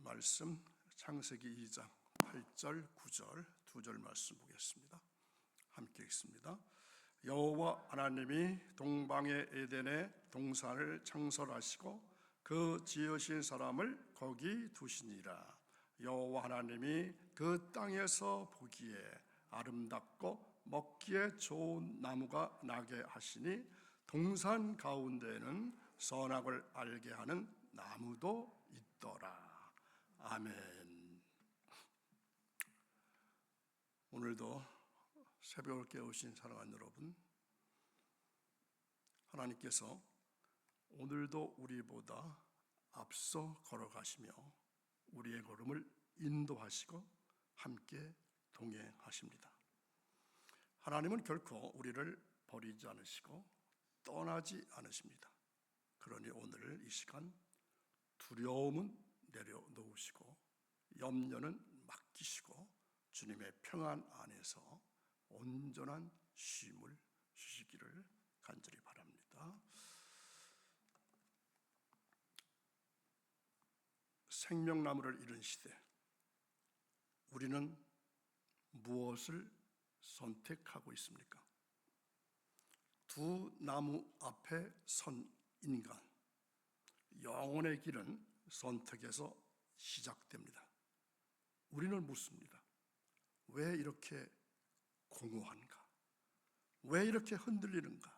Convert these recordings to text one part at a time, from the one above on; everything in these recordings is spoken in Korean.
말씀 창세기 2장 8절, 9절, 2절 말씀 보겠습니다. 함께 읽습니다. 여호와 하나님이 동방의 에덴에 동산을 창설하시고 그 지으신 사람을 거기 두시니라. 여호와 하나님이 그 땅에서 보기에 아름답고 먹기에 좋은 나무가 나게 하시니 동산 가운데에는 선악을 알게 하는 나무도 있더라. 아멘. 오늘도 새벽을 깨우신 사랑하는 여러분, 하나님께서 오늘도 우리보다 앞서 걸어가시며 우리의 걸음을 인도하시고 함께 동행하십니다. 하나님은 결코 우리를 버리지 않으시고 떠나지 않으십니다. 그러니 오늘 이 시간 두려움은 내려놓으시고 염려는 맡기시고 주님의 평안 안에서 온전한 쉼을 주시기를 간절히 바랍니다. 생명나무를 잃은 시대, 우리는 무엇을 선택하고 있습니까? 두 나무 앞에 선 인간, 영혼의 길은 선택에서 시작됩니다. 우리는 묻습니다. 왜 이렇게 공허한가? 왜 이렇게 흔들리는가?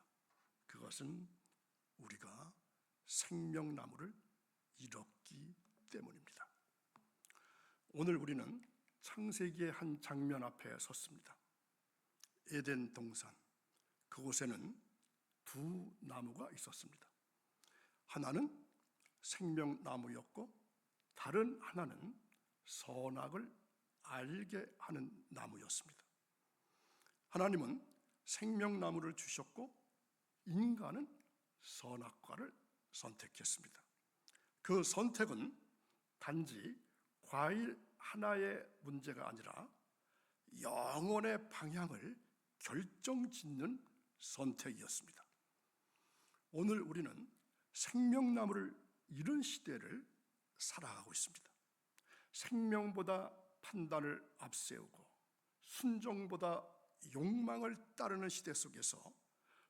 그것은 우리가 생명나무를 잃었기 때문입니다. 오늘 우리는 창세기의 한 장면 앞에 섰습니다. 에덴 동산, 그곳에는 두 나무가 있었습니다. 하나는 생명나무였고 다른 하나는 선악을 알게 하는 나무였습니다. 하나님은 생명나무를 주셨고 인간은 선악과를 선택했습니다. 그 선택은 단지 과일 하나의 문제가 아니라 영혼의 방향을 결정짓는 선택이었습니다. 오늘 우리는 생명나무를 잃은 시대를 살아가고 있습니다. 생명보다 판단을 앞세우고 순종보다 욕망을 따르는 시대 속에서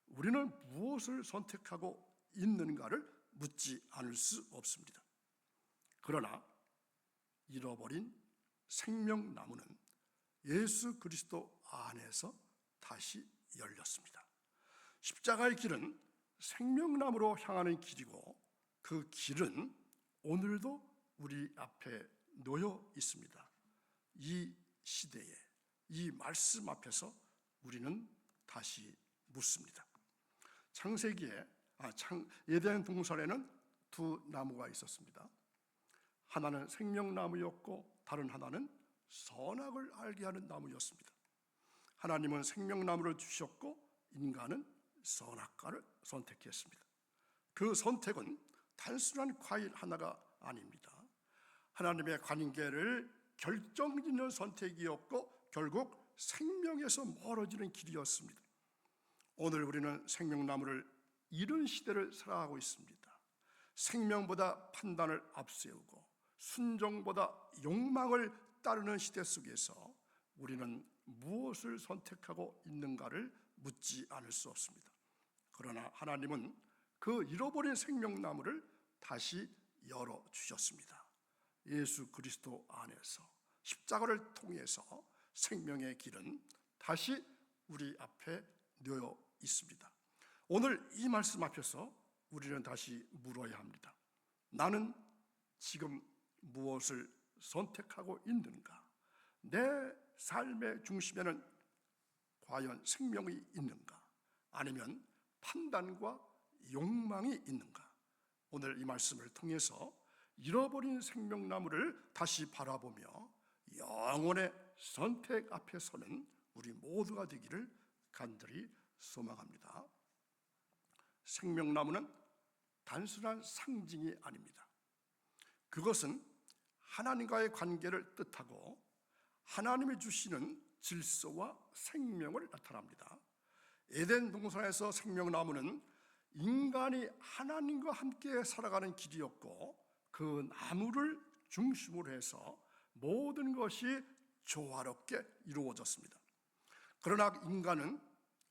우리는 무엇을 선택하고 있는가를 묻지 않을 수 없습니다. 그러나 잃어버린 생명나무는 예수 그리스도 안에서 다시 열렸습니다. 십자가의 길은 생명나무로 향하는 길이고 그 길은 오늘도 우리 앞에 놓여 있습니다. 이 시대에, 이 말씀 앞에서 우리는 다시 묻습니다. 에덴 동산에는 두 나무가 있었습니다. 하나는 생명나무였고 다른 하나는 선악을 알게 하는 나무였습니다. 하나님은 생명나무를 주셨고 인간은 선악과를 선택했습니다. 그 선택은 단순한 과일 하나가 아닙니다. 하나님의 관계를 결정짓는 선택이었고 결국 생명에서 멀어지는 길이었습니다. 오늘 우리는 생명나무를 잃은 시대를 살아가고 있습니다. 생명보다 판단을 앞세우고 순종보다 욕망을 따르는 시대 속에서 우리는 무엇을 선택하고 있는가를 묻지 않을 수 없습니다. 그러나 하나님은 그 잃어버린 생명나무를 다시 열어주셨습니다. 예수 그리스도 안에서 십자가를 통해서 생명의 길은 다시 우리 앞에 놓여 있습니다. 오늘 이 말씀 앞에서 우리는 다시 물어야 합니다. 나는 지금 무엇을 선택하고 있는가? 내 삶의 중심에는 과연 생명이 있는가? 아니면 판단과 욕망이 있는가? 오늘 이 말씀을 통해서 잃어버린 생명나무를 다시 바라보며 영혼의 선택 앞에 서는 우리 모두가 되기를 간절히 소망합니다. 생명나무는 단순한 상징이 아닙니다. 그것은 하나님과의 관계를 뜻하고 하나님이 주시는 질서와 생명을 나타납니다. 에덴 동산에서 생명나무는 인간이 하나님과 함께 살아가는 길이었고 그 나무를 중심으로 해서 모든 것이 조화롭게 이루어졌습니다. 그러나 인간은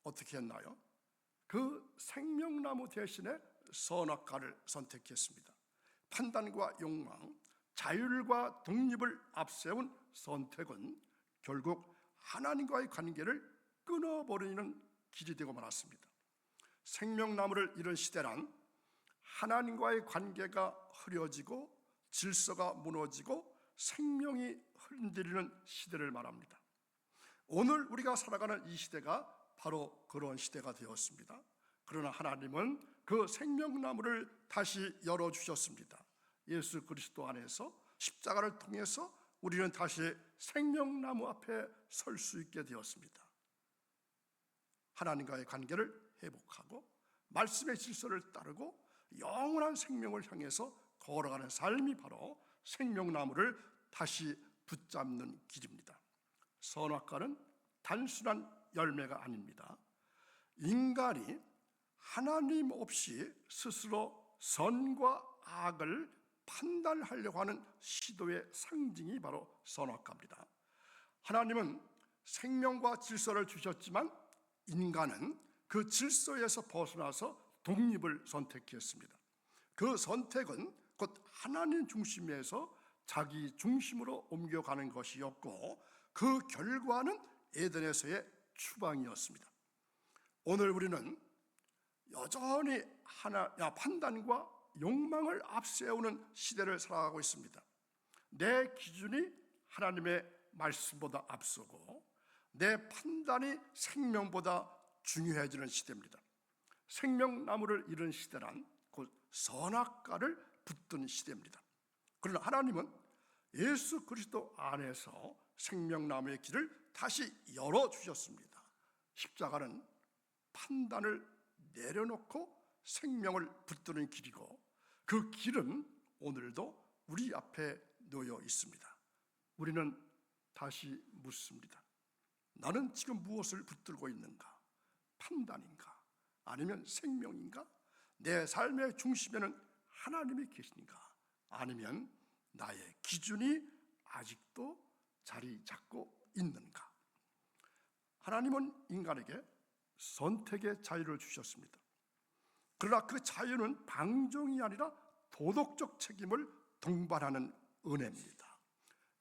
어떻게 했나요? 그 생명나무 대신에 선악과를 선택했습니다. 판단과 욕망, 자율과 독립을 앞세운 선택은 결국 하나님과의 관계를 끊어버리는 길이 되고 말았습니다. 생명나무를 잃은 시대란 하나님과의 관계가 흐려지고 질서가 무너지고 생명이 흔들리는 시대를 말합니다. 오늘 우리가 살아가는 이 시대가 바로 그런 시대가 되었습니다. 그러나 하나님은 그 생명나무를 다시 열어주셨습니다. 예수 그리스도 안에서 십자가를 통해서 우리는 다시 생명나무 앞에 설 수 있게 되었습니다. 하나님과의 관계를 회복하고 말씀의 질서를 따르고 영원한 생명을 향해서 걸어가는 삶이 바로 생명나무를 다시 붙잡는 길입니다. 선악과는 단순한 열매가 아닙니다. 인간이 하나님 없이 스스로 선과 악을 판단하려고 하는 시도의 상징이 바로 선악과입니다. 하나님은 생명과 질서를 주셨지만 인간은 그 질서에서 벗어나서 독립을 선택했습니다. 그 선택은 곧 하나님 중심에서 자기 중심으로 옮겨가는 것이었고 그 결과는 에덴에서의 추방이었습니다. 오늘 우리는 여전히 판단과 욕망을 앞세우는 시대를 살아가고 있습니다. 내 기준이 하나님의 말씀보다 앞서고 내 판단이 생명보다 중요해지는 시대입니다. 생명나무를 잃은 시대란 곧 선악과를 붙든 시대입니다. 그러나 하나님은 예수 그리스도 안에서 생명나무의 길을 다시 열어주셨습니다. 십자가는 판단을 내려놓고 생명을 붙드는 길이고 그 길은 오늘도 우리 앞에 놓여 있습니다. 우리는 다시 묻습니다. 나는 지금 무엇을 붙들고 있는가? 판단인가? 아니면 생명인가? 내 삶의 중심에는 하나님이 계시는가? 아니면 나의 기준이 아직도 자리 잡고 있는가? 하나님은 인간에게 선택의 자유를 주셨습니다. 그러나 그 자유는 방종이 아니라 도덕적 책임을 동반하는 은혜입니다.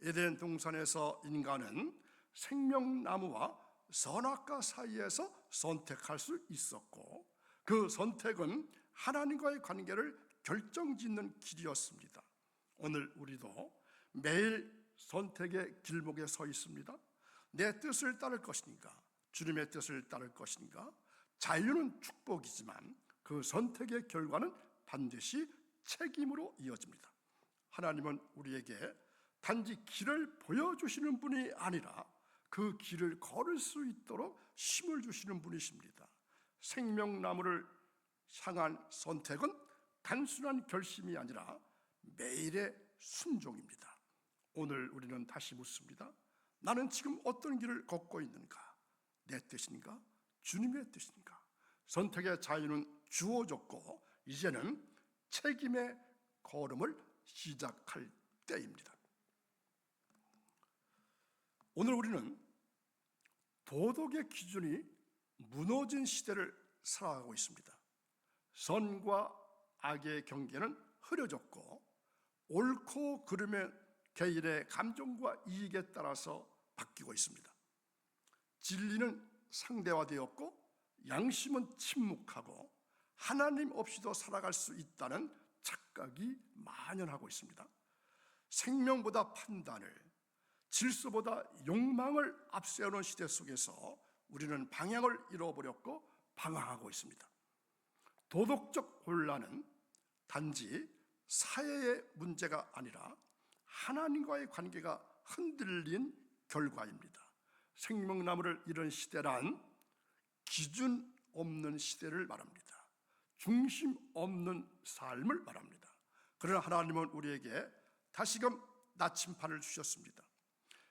에덴 동산에서 인간은 생명나무와 선악과 사이에서 선택할 수 있었고 그 선택은 하나님과의 관계를 결정짓는 길이었습니다. 오늘 우리도 매일 선택의 길목에 서 있습니다. 내 뜻을 따를 것인가? 주님의 뜻을 따를 것인가? 자유는 축복이지만 그 선택의 결과는 반드시 책임으로 이어집니다. 하나님은 우리에게 단지 길을 보여주시는 분이 아니라 그 길을 걸을 수 있도록 힘을 주시는 분이십니다. 생명나무를 향한 선택은 단순한 결심이 아니라 매일의 순종입니다. 오늘 우리는 다시 묻습니다. 나는 지금 어떤 길을 걷고 있는가? 내 뜻인가? 주님의 뜻인가? 선택의 자유는 주어졌고 이제는 책임의 걸음을 시작할 때입니다. 오늘 우리는 도덕의 기준이 무너진 시대를 살아가고 있습니다. 선과 악의 경계는 흐려졌고 옳고 그름의 개인의 감정과 이익에 따라서 바뀌고 있습니다. 진리는 상대화되었고 양심은 침묵하고 하나님 없이도 살아갈 수 있다는 착각이 만연하고 있습니다. 생명보다 판단을, 질서보다 욕망을 앞세우는 시대 속에서 우리는 방향을 잃어버렸고 방황하고 있습니다. 도덕적 혼란은 단지 사회의 문제가 아니라 하나님과의 관계가 흔들린 결과입니다. 생명나무를 잃은 시대란 기준 없는 시대를 말합니다. 중심 없는 삶을 말합니다. 그러나 하나님은 우리에게 다시금 나침판을 주셨습니다.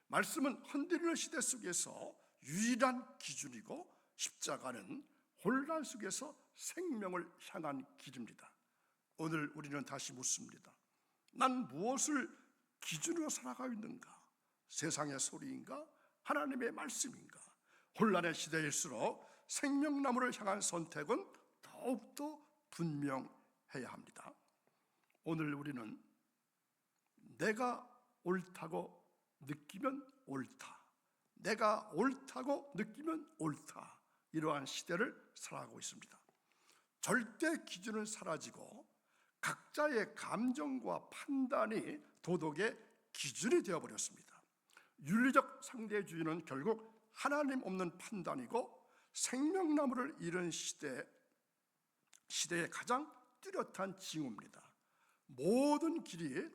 말씀은 흔들리는 시대 속에서 유일한 기준이고 십자가는 혼란 속에서 생명을 향한 길입니다. 오늘 우리는 다시 묻습니다. 난 무엇을 기준으로 살아가고 있는가? 세상의 소리인가? 하나님의 말씀인가? 혼란의 시대일수록 생명나무를 향한 선택은 더욱더 분명해야 합니다. 오늘 우리는 내가 옳다고 느끼면 옳다, 내가 옳다고 느끼면 옳다, 이러한 시대를 살아가고 있습니다. 절대 기준은 사라지고 각자의 감정과 판단이 도덕의 기준이 되어버렸습니다. 윤리적 상대주의는 결국 하나님 없는 판단이고 생명나무를 잃은 시대의 가장 뚜렷한 징후입니다. 모든 길이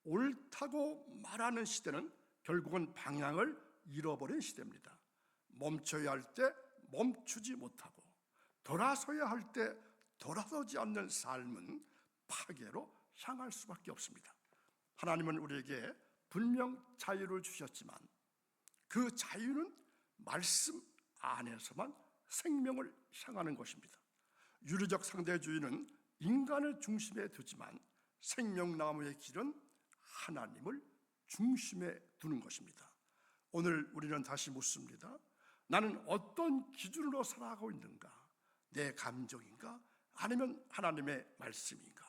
옳다고 말하는 시대는 결국은 방향을 잃어버린 시대입니다. 멈춰야 할 때 멈추지 못하고 돌아서야 할 때 돌아서지 않는 삶은 파괴로 향할 수밖에 없습니다. 하나님은 우리에게 분명 자유를 주셨지만 그 자유는 말씀 안에서만 생명을 향하는 것입니다. 윤리적 상대주의는 인간을 중심에 두지만 생명나무의 길은 하나님을 중심에 두는 것입니다. 오늘 우리는 다시 묻습니다. 나는 어떤 기준으로 살아가고 있는가? 내 감정인가? 아니면 하나님의 말씀인가?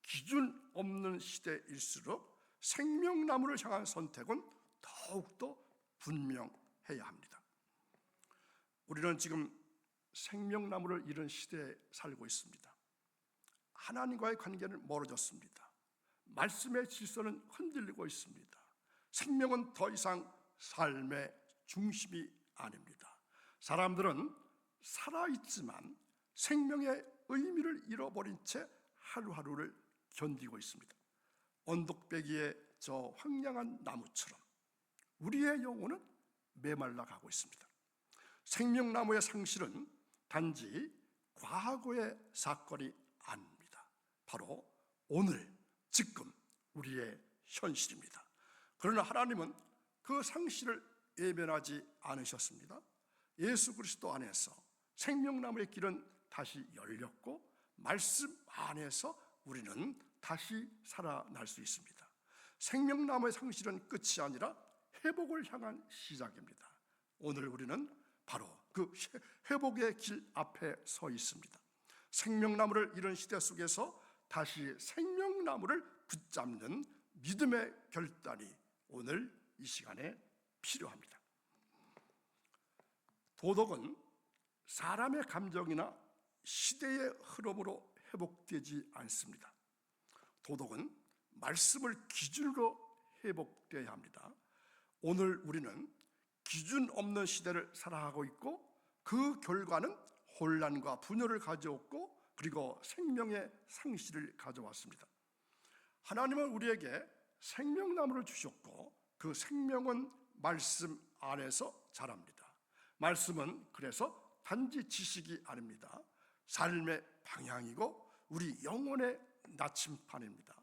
기준 없는 시대일수록 생명나무를 향한 선택은 더욱더 분명해야 합니다. 우리는 지금 생명나무를 잃은 시대에 살고 있습니다. 하나님과의 관계는 멀어졌습니다. 말씀의 질서는 흔들리고 있습니다. 생명은 더 이상 삶의 중심이 아닙니다. 사람들은 살아있지만 생명의 의미를 잃어버린 채 하루하루를 견디고 있습니다. 언덕배기의 저 황량한 나무처럼 우리의 영혼은 메말라 가고 있습니다. 생명나무의 상실은 단지 과거의 사건이 아닙니다. 바로 오늘, 지금 우리의 현실입니다. 그러나 하나님은 그 상실을 외면하지 않으셨습니다. 예수 그리스도 안에서 생명나무의 길은 다시 열렸고 말씀 안에서 우리는 다시 살아날 수 있습니다. 생명나무의 상실은 끝이 아니라 회복을 향한 시작입니다. 오늘 우리는 바로 그 회복의 길 앞에 서 있습니다. 생명나무를 잃은 시대 속에서 다시 생명나무를 붙잡는 믿음의 결단이 오늘 이 시간에 필요합니다. 도덕은 사람의 감정이나 시대의 흐름으로 회복되지 않습니다. 도덕은 말씀을 기준으로 회복되어야 합니다. 오늘 우리는 기준 없는 시대를 살아가고 있고 그 결과는 혼란과 분열을 가져왔고 그리고 생명의 상실을 가져왔습니다. 하나님은 우리에게 생명나무를 주셨고 그 생명은 말씀 안에서 자랍니다. 말씀은 그래서 단지 지식이 아닙니다. 삶의 방향이고 우리 영혼의 나침판입니다.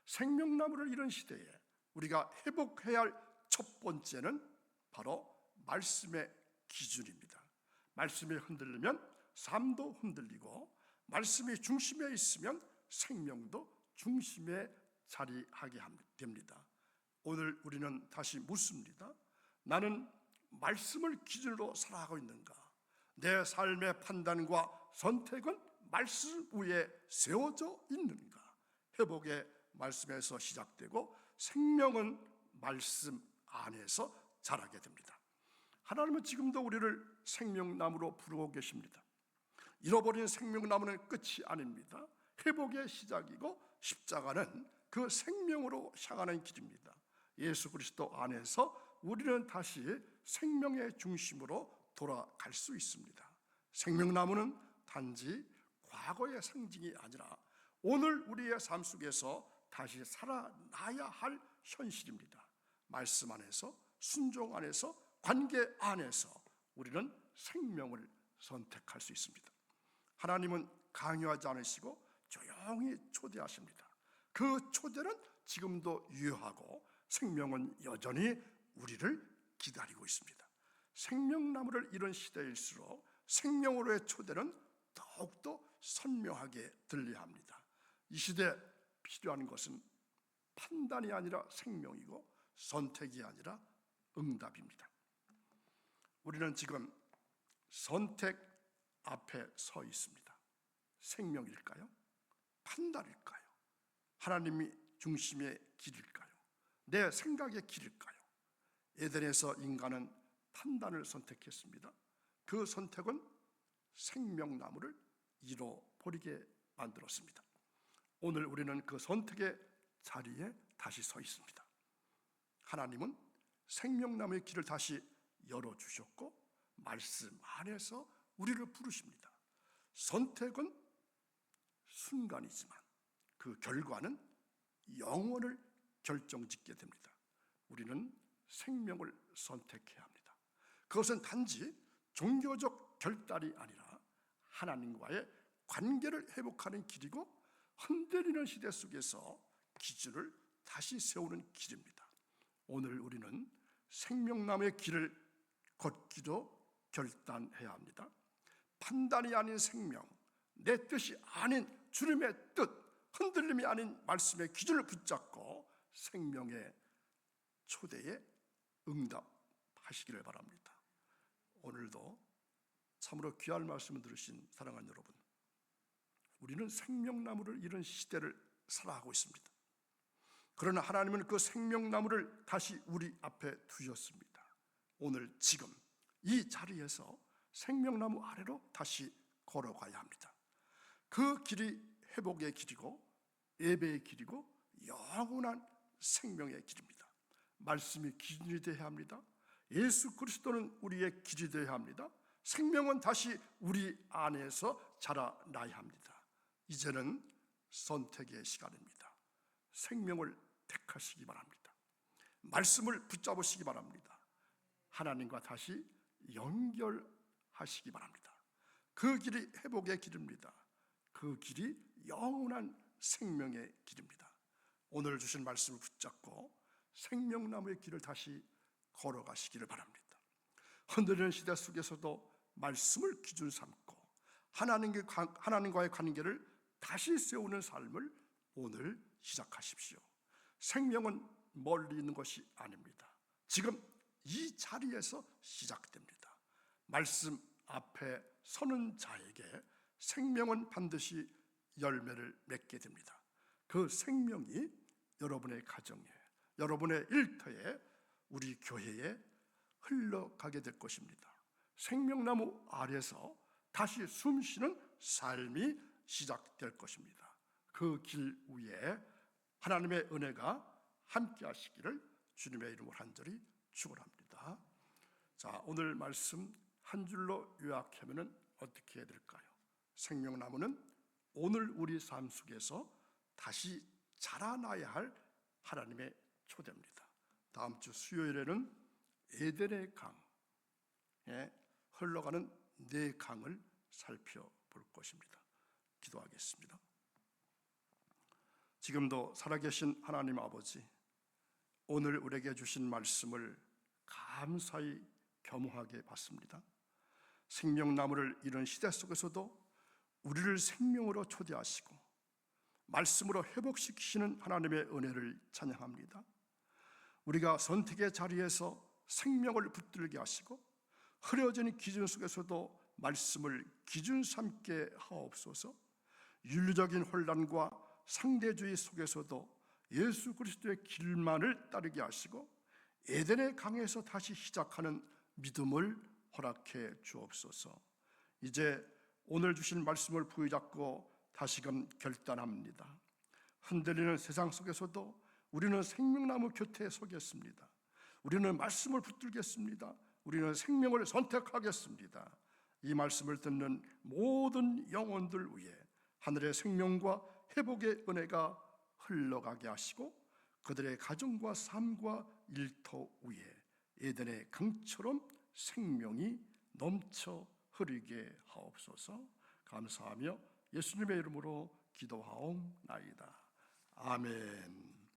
생명나무를 잃은 시대에 우리가 회복해야 할 첫 번째는 바로 말씀의 기준입니다. 말씀이 흔들리면 삶도 흔들리고 말씀이 중심에 있으면 생명도 중심에 자리하게 됩니다. 오늘 우리는 다시 묻습니다. 나는 말씀을 기준으로 살아가고 있는가? 내 삶의 판단과 선택은 말씀 위에 세워져 있는가? 회복의 말씀에서 시작되고 생명은 말씀 안에서 자라게 됩니다. 하나님은 지금도 우리를 생명나무로 부르고 계십니다. 잃어버린 생명나무는 끝이 아닙니다. 회복의 시작이고 십자가는 그 생명으로 향하는 길입니다. 예수 그리스도 안에서 우리는 다시 생명의 중심으로 돌아갈 수 있습니다. 생명나무는 단지 과거의 상징이 아니라 오늘 우리의 삶 속에서 다시 살아나야 할 현실입니다. 말씀 안에서, 순종 안에서, 관계 안에서 우리는 생명을 선택할 수 있습니다. 하나님은 강요하지 않으시고 조용히 초대하십니다. 그 초대는 지금도 유효하고 생명은 여전히 우리를 기다리고 있습니다. 생명나무를 잃은 시대일수록 생명으로의 초대는 더욱더 선명하게 들려야 합니다. 이 시대에 필요한 것은 판단이 아니라 생명이고 선택이 아니라 응답입니다. 우리는 지금 선택 앞에 서 있습니다. 생명일까요? 판단일까요? 하나님이 중심의 길일까요? 내 생각의 길일까요? 에덴에서 인간은 판단을 선택했습니다. 그 선택은 생명나무를 잃어버리게 만들었습니다. 오늘 우리는 그 선택의 자리에 다시 서 있습니다. 하나님은 생명나무의 길을 다시 열어주셨고 말씀 안에서 우리를 부르십니다. 선택은 순간이지만 그 결과는 영원을 결정짓게 됩니다. 우리는 생명을 선택해야 합니다. 그것은 단지 종교적 결단이 아니라 하나님과의 관계를 회복하는 길이고 흔들리는 시대 속에서 기준을 다시 세우는 길입니다. 오늘 우리는 생명나무의 길을 걷기로 결단해야 합니다. 판단이 아닌 생명, 내 뜻이 아닌 주님의 뜻, 흔들림이 아닌 말씀의 기준을 붙잡고 생명의 초대에 응답하시기를 바랍니다. 오늘도 참으로 귀한 말씀을 들으신 사랑하는 여러분, 우리는 생명나무를 잃은 시대를 살아가고 있습니다. 그러나 하나님은 그 생명나무를 다시 우리 앞에 두셨습니다. 오늘 지금 이 자리에서 생명나무 아래로 다시 걸어가야 합니다. 그 길이 회복의 길이고 예배의 길이고 영원한 생명의 길입니다. 말씀이 기준이 되어야 합니다. 예수 그리스도는 우리의 길이 되어야 합니다. 생명은 다시 우리 안에서 자라나야 합니다. 이제는 선택의 시간입니다. 생명을 택하시기 바랍니다. 말씀을 붙잡으시기 바랍니다. 하나님과 다시 연결하시기 바랍니다. 그 길이 회복의 길입니다. 그 길이 영원한 생명의 길입니다. 오늘 주신 말씀을 붙잡고 생명나무의 길을 다시 걸어가시기를 바랍니다. 흔들리는 시대 속에서도 말씀을 기준 삼고 하나님과의 관계를 다시 세우는 삶을 오늘 시작하십시오. 생명은 멀리 있는 것이 아닙니다. 지금 이 자리에서 시작됩니다. 말씀 앞에 서는 자에게 생명은 반드시 열매를 맺게 됩니다. 그 생명이 여러분의 가정에, 여러분의 일터에, 우리 교회에 흘러가게 될 것입니다. 생명나무 아래서 다시 숨쉬는 삶이 시작될 것입니다. 그 길 위에 하나님의 은혜가 함께 하시기를 주님의 이름으로 간절히 축원합니다. 자, 오늘 말씀 한 줄로 요약하면 어떻게 해야 될까요? 생명나무는 오늘 우리 삶 속에서 다시 자라나야 할 하나님의 초대입니다. 다음 주 수요일에는 에덴의 강에 흘러가는 네 강을 살펴볼 것입니다. 기도하겠습니다. 지금도 살아계신 하나님 아버지, 오늘 우리에게 주신 말씀을 감사히 겸허하게 받습니다. 생명나무를 잃은 시대 속에서도 우리를 생명으로 초대하시고 말씀으로 회복시키시는 하나님의 은혜를 찬양합니다. 우리가 선택의 자리에서 생명을 붙들게 하시고 흐려진 기준 속에서도 말씀을 기준 삼게 하옵소서. 윤리적인 혼란과 상대주의 속에서도 예수 그리스도의 길만을 따르게 하시고 에덴의 강에서 다시 시작하는 믿음을 허락해 주옵소서. 이제 오늘 주신 말씀을 부여잡고 다시금 결단합니다. 흔들리는 세상 속에서도 우리는 생명나무 곁에 서겠습니다. 우리는 말씀을 붙들겠습니다. 우리는 생명을 선택하겠습니다. 이 말씀을 듣는 모든 영혼들 위해 하늘의 생명과 회복의 은혜가 흘러가게 하시고 그들의 가정과 삶과 일터 위에 에덴의 강처럼 생명이 넘쳐 흐르게 하옵소서. 감사하며 예수님의 이름으로 기도하옵나이다. 아멘.